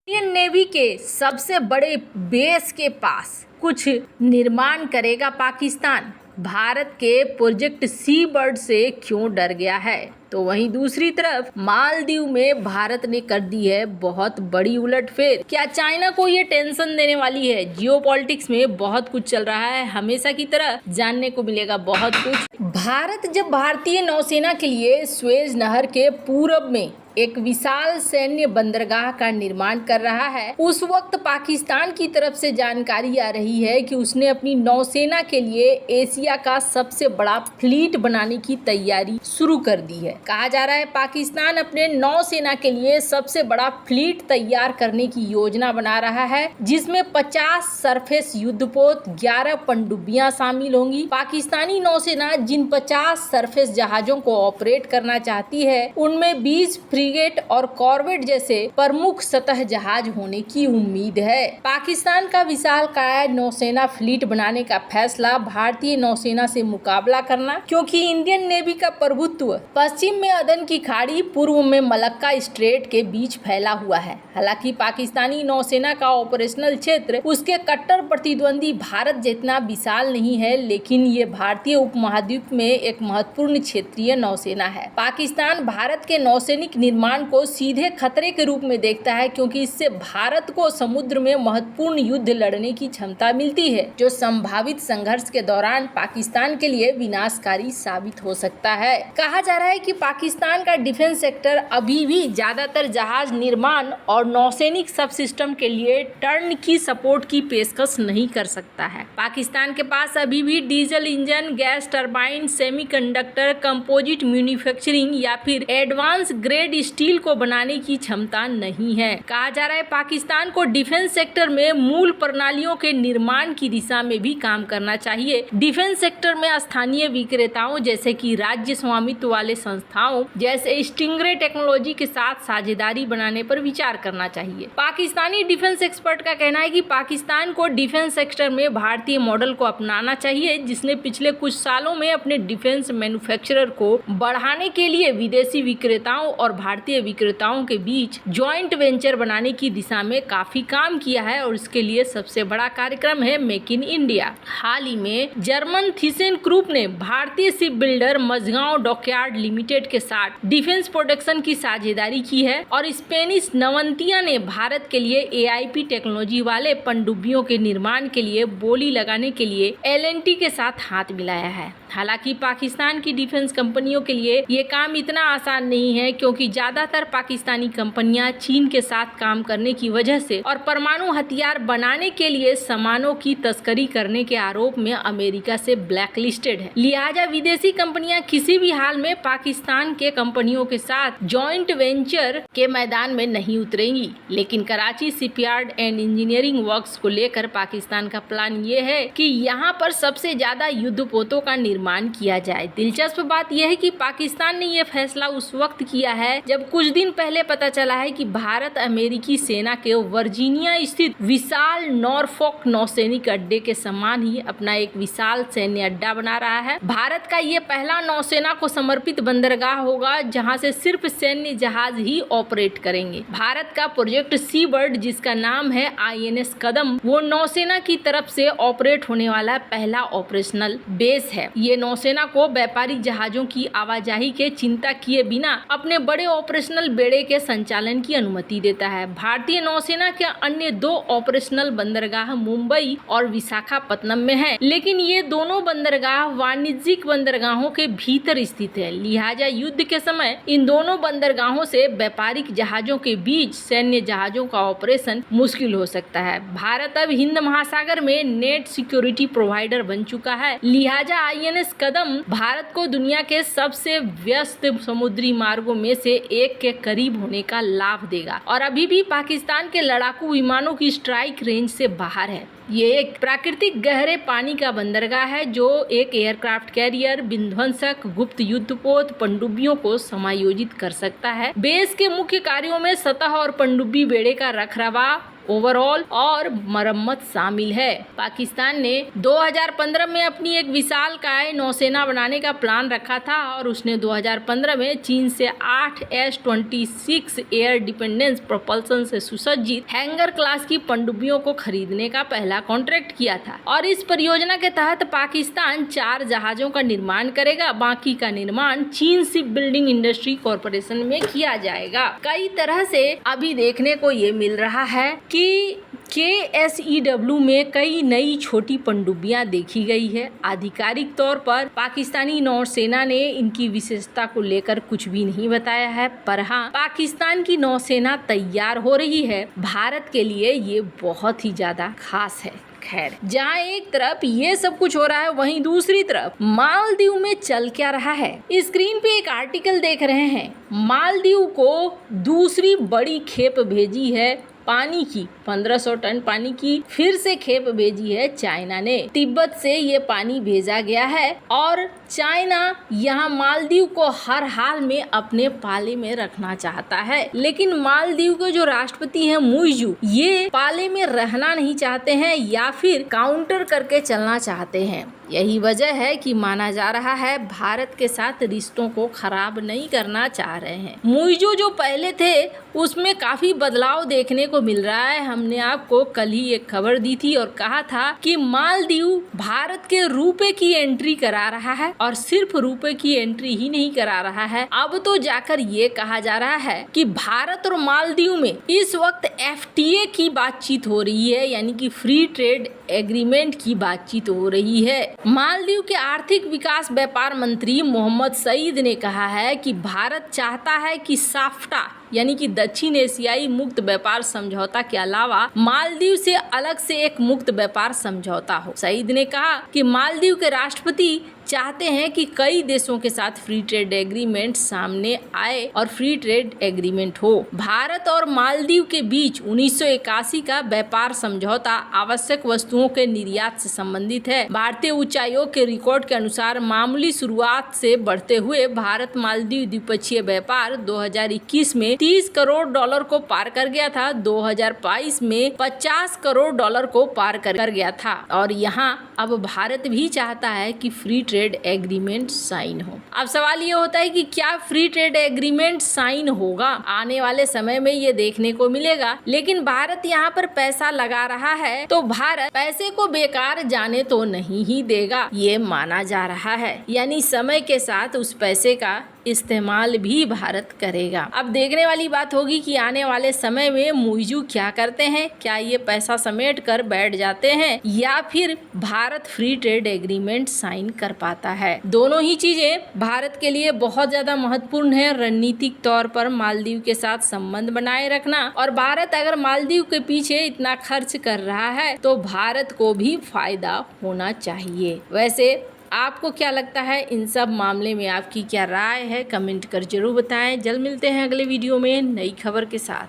Indian navy के सबसे बड़े बेस के पास कुछ निर्माण करेगा पाकिस्तान। भारत के प्रोजेक्ट सी बर्ड से क्यों डर गया है? तो वहीं दूसरी तरफ मालदीव में भारत ने कर दी है बहुत बड़ी उलटफेर। क्या चाइना को ये टेंशन देने वाली है? जियोपॉलिटिक्स में बहुत कुछ चल रहा है, हमेशा की तरह जानने को मिलेगा बहुत कुछ। भारत जब भारतीय नौसेना के लिए स्वेज नहर के पूरब में एक विशाल सैन्य बंदरगाह का निर्माण कर रहा है, उस वक्त पाकिस्तान की तरफ से जानकारी आ रही है कि उसने अपनी नौसेना के लिए एशिया का सबसे बड़ा फ्लीट बनाने की तैयारी शुरू कर दी है। कहा जा रहा है पाकिस्तान अपने नौसेना के लिए सबसे बड़ा फ्लीट तैयार करने की योजना बना रहा है, जिसमें 50 सरफेस युद्धपोत, 11 पनडुब्बियां शामिल होंगी। पाकिस्तानी नौसेना जिन 50 सरफेस जहाजों को ऑपरेट करना चाहती है, उनमें 20 फ्रिगेट और कॉर्वेट जैसे प्रमुख सतह जहाज होने की उम्मीद है। पाकिस्तान का विशालकाय नौसेना फ्लीट बनाने का फैसला भारतीय नौसेना से मुकाबला करना, क्योंकि इंडियन नेवी का प्रभुत्व पश्चिम में अदन की खाड़ी, पूर्व में मलक्का स्ट्रेट के बीच फैला हुआ है। हालांकि पाकिस्तानी नौसेना का ऑपरेशनल क्षेत्र उसके कट्टर प्रतिद्वंदी भारत जितना विशाल नहीं है, लेकिन ये भारतीय उपमहाद्वीप में एक महत्वपूर्ण क्षेत्रीय नौसेना है। पाकिस्तान भारत के नौसैनिक निर्माण को सीधे खतरे के रूप में देखता है, क्योंकि इससे भारत को समुद्र में महत्वपूर्ण युद्ध लड़ने की क्षमता मिलती है, जो संभावित संघर्ष के दौरान पाकिस्तान के लिए विनाशकारी साबित हो सकता है। कहा जा रहा है कि पाकिस्तान का डिफेंस सेक्टर अभी भी ज्यादातर जहाज निर्माण और नौसैनिक सब सिस्टम के लिए टर्न की सपोर्ट की पेशकश नहीं कर सकता है। पाकिस्तान के पास अभी भी diesel engine, gas turbine, semiconductor, composite manufacturing या फिर एडवांस ग्रेड स्टील को बनाने की क्षमता नहीं है। कहा जा रहा है पाकिस्तान को डिफेंस सेक्टर में मूल प्रणालियों के निर्माण की दिशा में भी काम करना चाहिए। डिफेंस सेक्टर में स्थानीय विक्रेताओं जैसे कि राज्य स्वामित्व वाले संस्थाओं जैसे स्टिंगरे टेक्नोलॉजी के साथ साझेदारी बनाने पर विचार करना चाहिए। पाकिस्तानी डिफेंस एक्सपर्ट का कहना है कि पाकिस्तान को डिफेंस सेक्टर में भारतीय मॉडल को अपनाना चाहिए, जिसने पिछले कुछ सालों में अपने डिफेंस मैन्युफैक्चरर को बढ़ाने के लिए विदेशी विक्रेताओं और भारतीय विक्रेताओं के बीच जॉइंट वेंचर बनाने की दिशा में काफी काम किया है, और इसके लिए सबसे बड़ा कार्यक्रम है मेक इन इंडिया। हाल ही में जर्मन थीसेन ग्रुप ने भारतीय ship builder Mazagon dockyard limited के साथ डिफेंस प्रोडक्शन की साझेदारी की है, और स्पेनिश नवंतिया ने भारत के लिए AIP टेक्नोलॉजी वाले पनडुब्बियों के निर्माण के लिए बोली लगाने के लिए LNT के साथ हाथ मिलाया है। हालांकि पाकिस्तान की डिफेंस कंपनियों के लिए ये काम इतना आसान नहीं है, क्योंकि ज्यादातर पाकिस्तानी कंपनियां चीन के साथ काम करने की वजह से और परमाणु हथियार बनाने के लिए सामानों की तस्करी करने के आरोप में अमेरिका से ब्लैकलिस्टेड है। लिहाजा विदेशी कंपनियां किसी भी हाल में पाकिस्तान के कंपनियों के साथ जॉइंट वेंचर के मैदान में नहीं उतरेंगी। लेकिन Karachi shipyard and engineering works को लेकर पाकिस्तान का प्लान ये है कि यहाँ पर सबसे ज्यादा युद्धपोतों का निर्माण किया जाए। दिलचस्प बात यह है कि पाकिस्तान ने यह फैसला उस वक्त किया है जब कुछ दिन पहले पता चला है कि भारत अमेरिकी सेना के वर्जीनिया स्थित विशाल नॉरफॉक नौसैनिक अड्डे के समान ही अपना एक विशाल सैन्य अड्डा बना रहा है। भारत का ये पहला नौसेना को समर्पित बंदरगाह होगा जहां से सिर्फ सैन्य जहाज ही ऑपरेट करेंगे। भारत का प्रोजेक्ट सी बर्ड, जिसका नाम है INS कदम, वो नौसेना की तरफ से ऑपरेट होने वाला पहला ऑपरेशनल बेस है। ये नौसेना को व्यापारिक जहाजों की आवाजाही के चिंता किए बिना अपने बड़े ऑपरेशनल बेड़े के संचालन की अनुमति देता है। भारतीय नौसेना के अन्य 2 ऑपरेशनल बंदरगाह मुंबई और विशाखापत्तनम में हैं, लेकिन ये दोनों बंदरगाह वाणिज्यिक बंदरगाहों के भीतर स्थित है। लिहाजा युद्ध के समय इन दोनों बंदरगाहों से व्यापारिक जहाजों के बीच सैन्य जहाजों का ऑपरेशन मुश्किल हो सकता है। भारत अब हिंद महासागर में नेट सिक्योरिटी प्रोवाइडर बन चुका है। लिहाजा INS कदम भारत को दुनिया के सबसे व्यस्त समुद्री मार्गों में से एक के करीब होने का लाभ देगा, और अभी भी पाकिस्तान के लड़ाकू विमानों की स्ट्राइक रेंज से बाहर है। ये एक प्राकृतिक गहरे पानी का बंदरगाह है जो एक एयरक्राफ्ट कैरियर, विध्वंसक, गुप्त युद्धपोत, पनडुब्बियों को समायोजित कर सकता है। बेस के मुख्य कार्यों में सतह और पनडुब्बी बेड़े का रखरखाव, ओवरऑल और मरम्मत शामिल है। पाकिस्तान ने 2015 में अपनी एक विशालकाय नौसेना बनाने का प्लान रखा था और उसने 2015 में चीन से 8 S-26 एयर डिपेंडेंस प्रोपल्सन से सुसज्जित हैंगर क्लास की पनडुब्बियों को खरीदने का पहला कॉन्ट्रैक्ट किया था और इस परियोजना के तहत पाकिस्तान 4 जहाजों का निर्माण करेगा। बाकी का निर्माण चीन शिप बिल्डिंग इंडस्ट्री कॉरपोरेशन में किया जाएगा। कई तरह से अभी देखने को ये मिल रहा है कि KSEW में कई नई छोटी पनडुब्बियां देखी गई है। आधिकारिक तौर पर पाकिस्तानी नौसेना ने इनकी विशेषता को लेकर कुछ भी नहीं बताया है, पर हाँ, पाकिस्तान की नौसेना तैयार हो रही है। भारत के लिए ये बहुत ही ज्यादा खास है। खैर, जहाँ एक तरफ ये सब कुछ हो रहा है, वहीं दूसरी तरफ मालदीव में चल क्या रहा है। स्क्रीन पे एक आर्टिकल देख रहे हैं। मालदीव को दूसरी बड़ी खेप भेजी है पानी की, 1500 टन पानी की फिर से खेप भेजी है चाइना ने। तिब्बत से ये पानी भेजा गया है और चाइना यहाँ मालदीव को हर हाल में अपने पाले में रखना चाहता है, लेकिन मालदीव के जो राष्ट्रपति हैं मुइज़ू, ये पाले में रहना नहीं चाहते हैं या फिर काउंटर करके चलना चाहते हैं। यही वजह है कि माना जा रहा है भारत के साथ रिश्तों को खराब नहीं करना चाह रहे हैं। मुइज़ू जो पहले थे उसमें काफी बदलाव देखने को मिल रहा है। हमने आपको कल ही एक खबर दी थी और कहा था कि मालदीव भारत के रुपए की एंट्री करा रहा है और सिर्फ रुपए की एंट्री ही नहीं करा रहा है, अब तो जाकर ये कहा जा रहा है कि भारत और मालदीव में इस वक्त FTA की बातचीत हो रही है, यानी कि फ्री ट्रेड एग्रीमेंट की बातचीत हो रही है। मालदीव के आर्थिक विकास व्यापार मंत्री मोहम्मद सईद ने कहा है कि भारत चाहता है कि साफ्टा यानी कि दक्षिण एशियाई मुक्त व्यापार समझौता के अलावा मालदीव से अलग से एक मुक्त व्यापार समझौता हो। सईद ने कहा कि मालदीव के राष्ट्रपति चाहते हैं कि कई देशों के साथ फ्री ट्रेड एग्रीमेंट सामने आए और फ्री ट्रेड एग्रीमेंट हो। भारत और मालदीव के बीच 1981 का व्यापार समझौता आवश्यक वस्तुओं के निर्यात से संबंधित है। भारतीय उच्चायोग के रिकॉर्ड के अनुसार मामूली शुरुआत से बढ़ते हुए भारत मालदीव द्विपक्षीय व्यापार 2021 में $30 करोड़ को पार कर गया था। 2022 में $50 करोड़ को पार कर गया था और यहाँ अब भारत भी चाहता है कि फ्री ट्रेड एग्रीमेंट साइन हो। अब सवाल ये होता है कि क्या फ्री ट्रेड एग्रीमेंट साइन होगा? आने वाले समय में ये देखने को मिलेगा, लेकिन भारत यहाँ पर पैसा लगा रहा है तो भारत पैसे को बेकार जाने तो नहीं ही देगा, ये माना जा रहा है। यानी समय के साथ उस पैसे का इस्तेमाल भी भारत करेगा। अब देखने वाली बात होगी कि आने वाले समय में मुइज़ू क्या करते हैं, क्या ये पैसा समेट कर बैठ जाते हैं या फिर Bharat free trade agreement sign कर पाता है। दोनों ही चीजें भारत के लिए बहुत ज्यादा महत्वपूर्ण है। रणनीतिक तौर पर मालदीव के साथ संबंध बनाए रखना, और भारत अगर मालदीव के पीछे इतना खर्च कर रहा है तो भारत को भी फायदा होना चाहिए। वैसे आपको क्या लगता है इन सब मामले में? आपकी क्या राय है? कमेंट कर जरूर बताएं। जल्द मिलते हैं अगले वीडियो में नई खबर के साथ।